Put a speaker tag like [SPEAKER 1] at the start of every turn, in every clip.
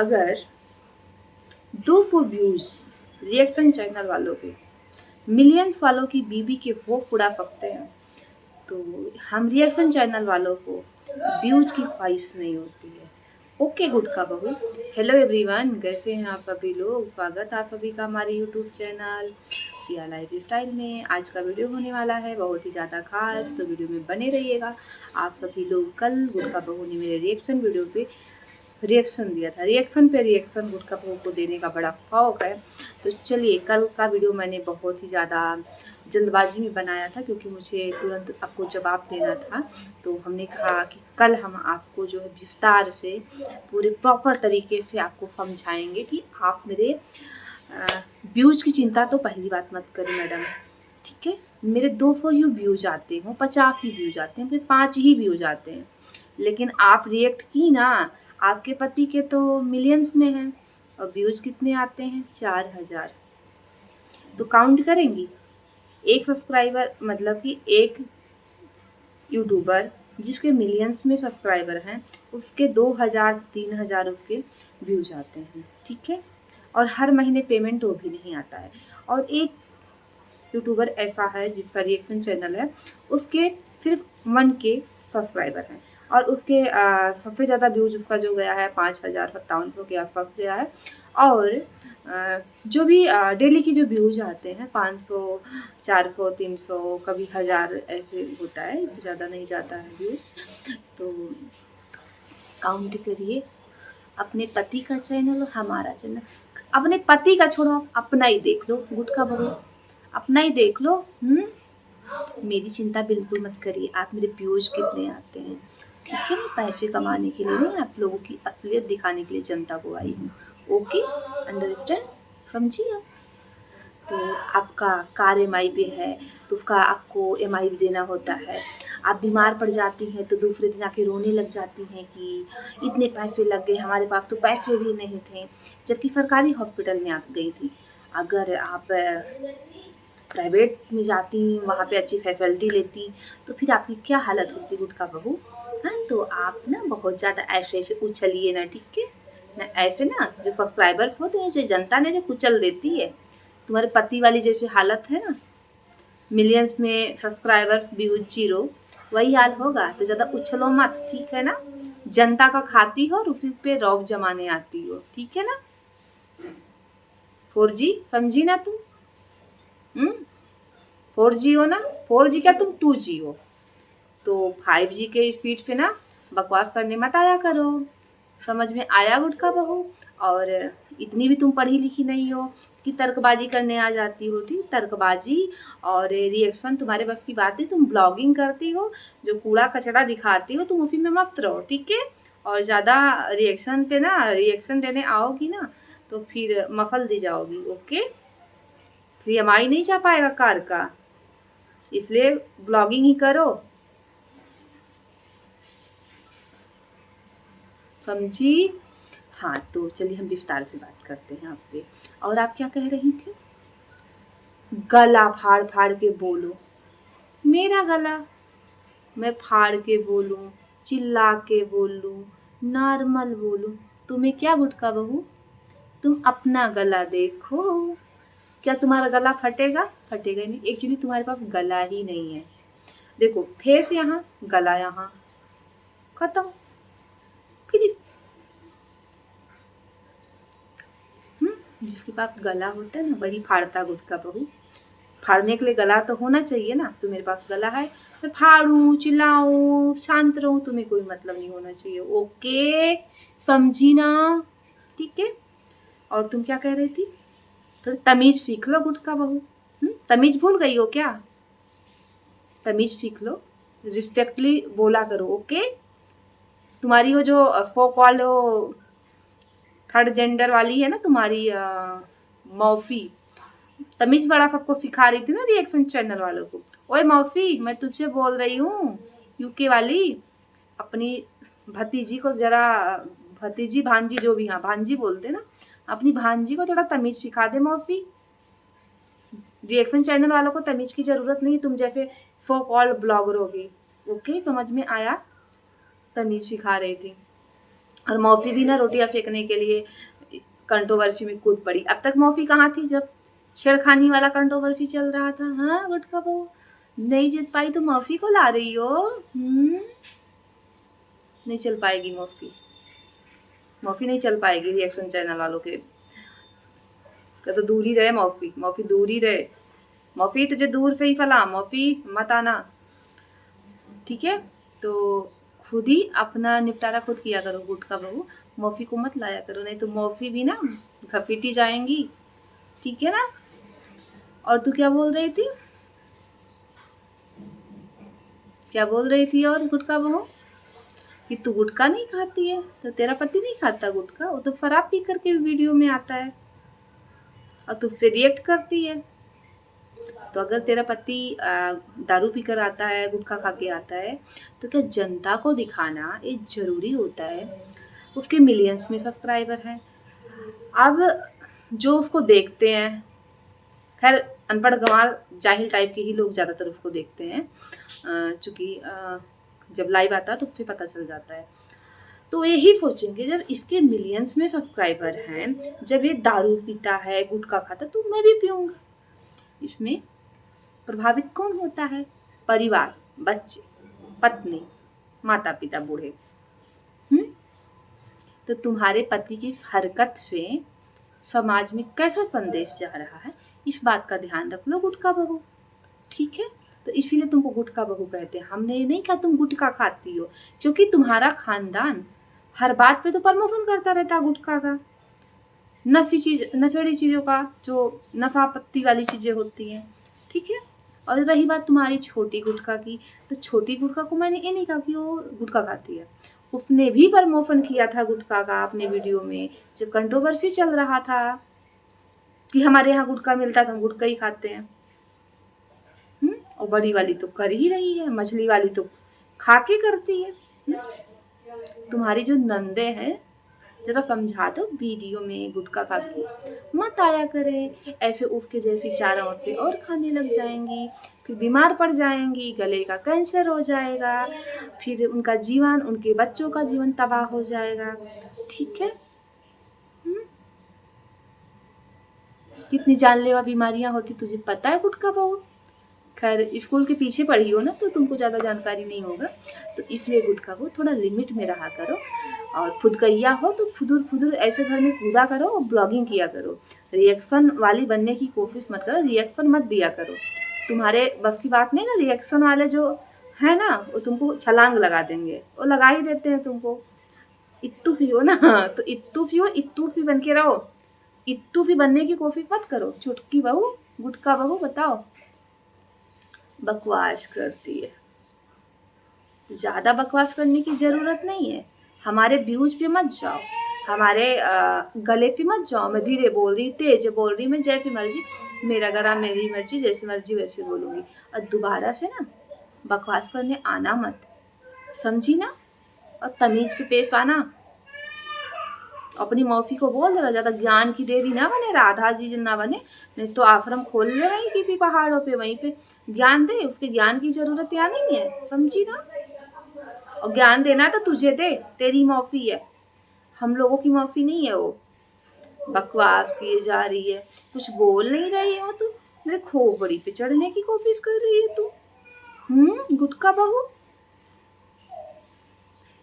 [SPEAKER 1] अगर 200 views reaction channel वालों के मिलियंस वालों की बीबी के वो फुड़ा सकते हैं, तो हम रिएक्शन चैनल वालों को व्यूज की ख्वाहिश नहीं होती है। ओके गुटखा बहू। हेलो एवरीवन, कैसे हैं आप सभी लोग? स्वागत आप सभी का हमारे YouTube channel Siya life style में। आज का वीडियो होने वाला है बहुत ही ज़्यादा खास, तो वीडियो में बने रहिएगा। आप सभी लोग, कल गुटखा बहू ने मेरे रिएक्शन वीडियो पे रिएक्शन दिया था, रिएक्शन पे रिएक्शन गुटखा बहू को देने का बड़ा शौक है। तो चलिए, कल का वीडियो मैंने बहुत ही ज़्यादा जल्दबाजी में बनाया था क्योंकि मुझे तुरंत आपको जवाब देना था। तो हमने कहा कि कल हम आपको जो है विस्तार से पूरे प्रॉपर तरीके से आपको समझाएंगे कि आप मेरे व्यूज की चिंता तो पहली बात मत करें मैडम, ठीक है। मेरे 200 ही व्यूज आते हैं, 50 ही व्यूज आते हैं, फिर 5 ही व्यूज आते हैं, लेकिन आप रिएक्ट की ना, आपके पति के तो मिलियंस में हैं और व्यूज कितने आते हैं? 4000। तो काउंट करेंगी, एक सब्सक्राइबर मतलब कि एक यूट्यूबर जिसके मिलियंस में सब्सक्राइबर हैं, उसके 2000 3000 उसके व्यूज आते हैं, ठीक है। और हर महीने पेमेंट वो भी नहीं आता है। और एक यूट्यूबर ऐसा है जिसका रिएक्शन चैनल है, उसके सिर्फ 1K सब्सक्राइबर हैं और उसके सबसे ज़्यादा व्यूज उसका जो गया है 5057 के आसपास गया है। और जो भी डेली की जो व्यूज आते हैं 500 400 300 कभी 1000 ऐसे होता है, ज़्यादा नहीं जाता है व्यूज। तो काउंट करिए, अपने पति का चैनल और हमारा चैनल। अपने पति का छोड़ो, अपना ही देख लो गुटखा बहू, अपना ही देख लो। मेरी चिंता बिल्कुल मत करिए, आप मेरे व्यूज कितने आते हैं, ठीक है। मैं पैसे कमाने के लिए नहीं, आप लोगों की असलियत दिखाने के लिए जनता को आई हूँ। ओके, अंडरस्टैंड, समझिए आप। तो आपका कार EMI पे है तो उसका आपको EMI भी देना होता है। आप बीमार पड़ जाती हैं तो दूसरे दिन आके रोने लग जाती हैं कि इतने पैसे लग गए, हमारे पास तो पैसे भी नहीं थे, जबकि सरकारी हॉस्पिटल में आप गई थी। अगर आप प्राइवेट में जाती, वहाँ पे अच्छी फैसिलिटी लेती, तो फिर आपकी क्या हालत होती गुटखा बहू? हाँ, तो आप ना बहुत ज़्यादा ऐसे ऐसे उछलिए ना, ठीक है ना। ऐसे ना जो सब्सक्राइबर्स होते हैं, जो जनता ने जो कुचल देती है, तुम्हारे पति वाली जैसी हालत है ना, मिलियंस में सब्सक्राइबर्स व्यूज 0, वही हाल होगा। तो ज़्यादा उछलो मत, ठीक है ना। जनता का खाती हो और उसी पे रौब जमाने आती हो, ठीक है ना। 4G समझी ना तुम? 4G हो ना, 4G क्या तुम 2G हो। तो 5G के स्पीड पे ना बकवास करने मत आया करो, समझ में आया गुटखा बहू? और इतनी भी तुम पढ़ी लिखी नहीं हो कि तर्कबाजी करने आ जाती हो, ठीक। तर्कबाजी और रिएक्शन तुम्हारे बस की बात है। तुम ब्लॉगिंग करती हो, जो कूड़ा कचरा दिखाती हो तुम उसी में मस्त रहो, ठीक है। और ज़्यादा रिएक्शन पे ना, रिएक्शन देने आओगी ना तो फिर मफल दी जाओगी, ओके। फिर EMI नहीं जा पाएगा कार का, इसलिए ब्लॉगिंग ही करो, समझी? हाँ, तो चलिए हम विस्तार से बात करते हैं आपसे। और आप क्या कह रही थी? गला फाड़ फाड़ के बोलो। मेरा गला मैं फाड़ के बोलूं, चिल्ला के बोलूं, नॉर्मल बोलूं, तुम्हें क्या गुटखा बहू? तुम अपना गला देखो, क्या तुम्हारा गला फटेगा? फटेगा ही नहीं। एक्चुअली तुम्हारे पास गला ही नहीं है। देखो, फेस यहाँ, गला यहाँ, खत्म। फिर जिसके पास गला होता है ना वही फाड़ता गुटखा बहू। फाड़ने के लिए गला तो होना चाहिए ना। तो मेरे पास गला है, मैं फाड़ूं, चिल्लाऊं, शांत रहूं, तुम्हें कोई मतलब नहीं होना चाहिए, ओके, समझी ना, ठीक है। और तुम क्या कह रही थी? थोड़ी तमीज सीख लो गुटखा बहू। तमीज भूल गई हो क्या? तमीज सीख लो, रिस्पेक्टली बोला करो, ओके। तुम्हारी वो जो फो कॉल्ड थर्ड जेंडर वाली है ना तुम्हारी मौफी, तमीज बड़ा सबको सिखा रही थी ना रिएक्शन चैनल वालों को। ओए मौसी, मैं तुझसे बोल रही हूँ, यूके वाली, अपनी भतीजी को जरा, भतीजी भांजी जो भी, हाँ भांजी बोलते ना, अपनी भांजी को थोड़ा तमीज सिखा दे मौसी। रिएक्शन चैनल वालों को तमीज की जरूरत नहीं, तुम जैसे फो कॉल्ड ब्लॉगर होगी, ओके, समझ में आया? तमीज सिखा रही थी। और मौफी भी ना रोटियां फेंकने के लिए कंट्रोवर्सी में कूद पड़ी। अब तक मौफी कहाँ थी जब छेड़खानी वाला कंट्रोवर्सी चल रहा था। हाँ गुटखा बहू, नहीं जीत पाई तो मौफी को ला रही हो। नहीं चल पाएगी मौफी, मौफी नहीं चल पाएगी रिएक्शन चैनल वालों के तो दूर ही रहे मौफी, मौफी दूर ही रहे। मौफी तुझे दूर से ही फला, मौफी मत आना, ठीक है। तो खुद ही अपना निपटारा खुद किया करो गुटखा बहू, मौफी को मत लाया करो, नहीं तो मौफी भी ना घपीटी जाएंगी, ठीक है ना। और तू क्या बोल रही थी, क्या बोल रही थी और गुटखा बहू कि तू गुटखा नहीं खाती है, तो तेरा पति नहीं खाता गुटखा, वो तो शराब पी करके वीडियो में आता है और तू फिर रिएक्ट करती है। तो अगर तेरा पति दारू पीकर आता है, गुटखा खा के आता है, तो क्या जनता को दिखाना ये जरूरी होता है। उसके मिलियंस में सब्सक्राइबर हैं। अब जो उसको देखते हैं, खैर अनपढ़ गंवार जाहिल टाइप के ही लोग ज़्यादातर उसको देखते हैं, चूँकि जब लाइव आता है तो उससे पता चल जाता है। तो यही सोचेंगे जब इसके मिलियंस में सब्सक्राइबर हैं, जब ये दारू पीता है, गुटखा खाता, तो मैं भी पीऊँगा। इसमें प्रभावित कौन होता है? परिवार, बच्चे, पत्नी, माता पिता, बूढ़े। तो तुम्हारे पति की हरकत से समाज में कैसा संदेश जा रहा है, इस बात का ध्यान रख लो गुटखा बहू, ठीक है। तो इसीलिए तुमको गुटखा बहू कहते हैं। हमने ये नहीं कहा तुम गुटखा खाती हो, क्योंकि तुम्हारा खानदान हर बात पे तो प्रमोशन करता रहता है गुटखा का, नफेड़ी चीज़ों का, जो नफापत्ति वाली चीज़ें होती हैं, ठीक है। और रही बात तुम्हारी छोटी गुटखा की, तो छोटी गुटखा को मैंने ये नहीं कहा कि वो गुटखा खाती है, उसने भी प्रमोशन किया था गुटखा का अपने वीडियो में, जब कंट्रोवर्सी चल रहा था कि हमारे यहाँ गुटखा मिलता था, हम गुटखा ही खाते हैं। और बड़ी वाली तो कर ही रही है, मछली वाली तो खा के करती है। तुम्हारी जो नंदे हैं, जरा समझा दो वीडियो में गुटखा खा के मत आया करें, ऐसे उसके जैसी 4 औरतें और खाने लग जाएंगी, फिर बीमार पड़ जाएंगी, गले का कैंसर हो जाएगा, फिर उनका जीवन, उनके बच्चों का जीवन तबाह हो जाएगा, ठीक है। कितनी जानलेवा बीमारियां होती तुझे पता है गुटखा बहू? खैर स्कूल के पीछे पढ़ी हो ना, तो तुमको ज़्यादा जानकारी नहीं होगा, तो इसलिए गुटखा को थोड़ा लिमिट में रहा करो। और फुदकैया हो तो फुदुर फुदुर ऐसे घर में कूदा करो और ब्लॉगिंग किया करो। रिएक्शन वाली बनने की कोशिश मत करो, रिएक्शन मत दिया करो, तुम्हारे बस की बात नहीं ना। रिएक्शन वाले जो है ना, वो तुमको छलांग लगा देंगे, वो लगा ही देते हैं तुमको। इत्तूफी हो ना, तो इत्तूफी बन के रहो, इत्तूफी बनने की कोशिश मत करो। चुटकी बहू, गुटखा बहू, बताओ, बकवास करती है। तो ज़्यादा बकवास करने की ज़रूरत नहीं है। हमारे व्यूज पे मत जाओ, हमारे गले पे मत जाओ। मैं धीरे बोल रही, तेज बोल रही, मैं जैसी मर्जी, मेरा गला मेरी मर्जी, जैसी मर्जी वैसे बोलूँगी। और दोबारा से ना बकवास करने आना मत, समझी ना। और तमीज़ पे पेश आना। अपनी मौफी को बोल जरा ज़्यादा ज्ञान की देवी ना बने, राधा जी ना बने, नहीं तो आश्रम खोल ले वहीं किसी पहाड़ों पे, वहीं पे ज्ञान दे। उसके ज्ञान की ज़रूरत यहाँ नहीं है, समझी ना। और ज्ञान देना तो तुझे दे, तेरी मौफी है, हम लोगों की मौफी नहीं है वो। बकवास किए जा रही है, कुछ बोल नहीं रही हो तू, मेरे खोपड़ी पे चढ़ने की कोशिश कर रही है तू। गुटखा बहू,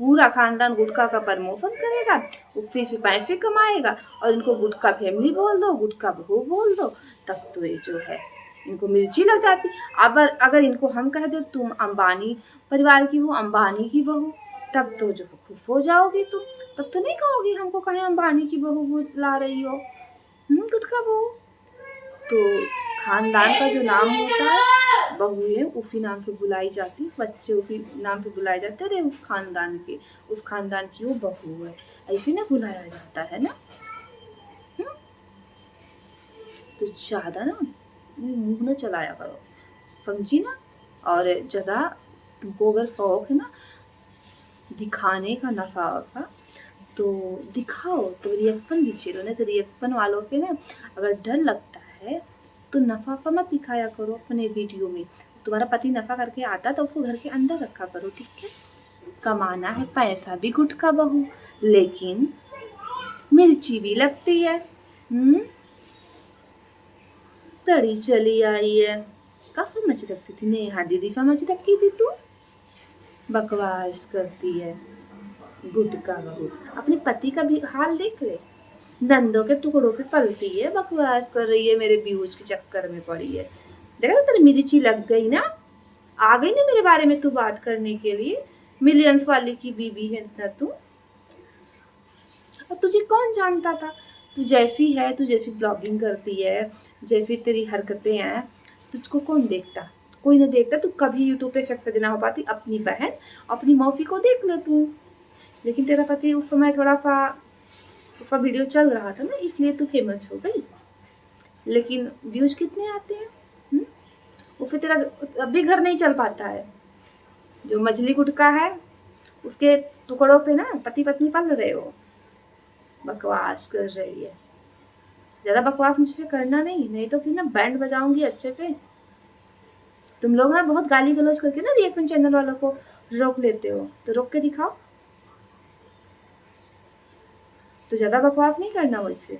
[SPEAKER 1] पूरा खानदान गुटखा का प्रमोशन करेगा, उससे से पैसे कमाएगा, और इनको गुटखा फैमिली बोल दो, गुटखा बहू बोल दो, तब तो ये जो है इनको मिर्ची लग जाती। अगर इनको हम कह दे तुम अंबानी परिवार की हो, अंबानी की बहू, तब तो जो खुश हो जाओगी तुम, तब तो नहीं कहोगी हमको कहीं अंबानी की बहू ला रही हो, गुटखा बहू। तो खानदान का जो नाम होता है, बहू है उसी नाम से बुलाई जाती, बच्चे उसी नाम से बुलाए जाते हैं। अरे उस खानदान की वो बहू है, ऐसे ना बुलाया जाता है ना। तो ज़्यादा ना मुंह न चलाया करो, समझी ना। और ज़्यादा तुमको अगर शौक है ना दिखाने का, नफा वफा, तो दिखाओ, तो रिएक्शन भी चलो, नहीं तो रिएक्शन वालों से ना अगर डर लगता है तो नफा मत दिखाया करो अपने वीडियो में। तुम्हारा पति नफा करके आता तो उसको घर के अंदर रखा करो, ठीक है। कमाना है पैसा भी गुटखा बहू, लेकिन मिर्ची भी लगती है। तड़ी चली आई है। काफी मच रखती थी, नेहा दीदी समझ रखी थी तू। बकवास करती है गुटका बहू। अपने पति का भी हाल देख ले, दंदों के टुकड़ों पे पलती है, बकवास कर रही है, मेरे व्यूज के चक्कर में पड़ी है। देखा तेरी मिर्ची लग गई ना, आ गई ना मेरे बारे में तू बात करने के लिए। मिलियंस वाली की बीबी है ना तू। और तुझे कौन जानता था, तू जैसी है, तू जैसी ब्लॉगिंग करती है, जैसी तेरी हरकतें हैं, तुझको कौन देखता? कोई नहीं देखता। तू कभी यूट्यूब पे सक्सेस ना हो पाती। अपनी बहन, अपनी मौसी को देख ले तू। लेकिन तेरा पति उस समय थोड़ा सा वीडियो चल रहा था ना, इसलिए तू फेमस हो गई। लेकिन व्यूज कितने आते हैं? वो फिर तेरा अब भी घर नहीं चल पाता है। जो मछली गुटका है उसके टुकड़ों पे ना पति पत्नी पल रहे हो। बकवास कर रही है। ज़्यादा बकवास मुझ पे करना नहीं, नहीं तो फिर ना बैंड बजाऊंगी अच्छे से। तुम लोग ना बहुत गाली गलौज करके ना रिएक्शन चैनल वालों को रोक लेते हो, तो रोक के दिखाओ। तो ज़्यादा बकवास नहीं करना मुझसे।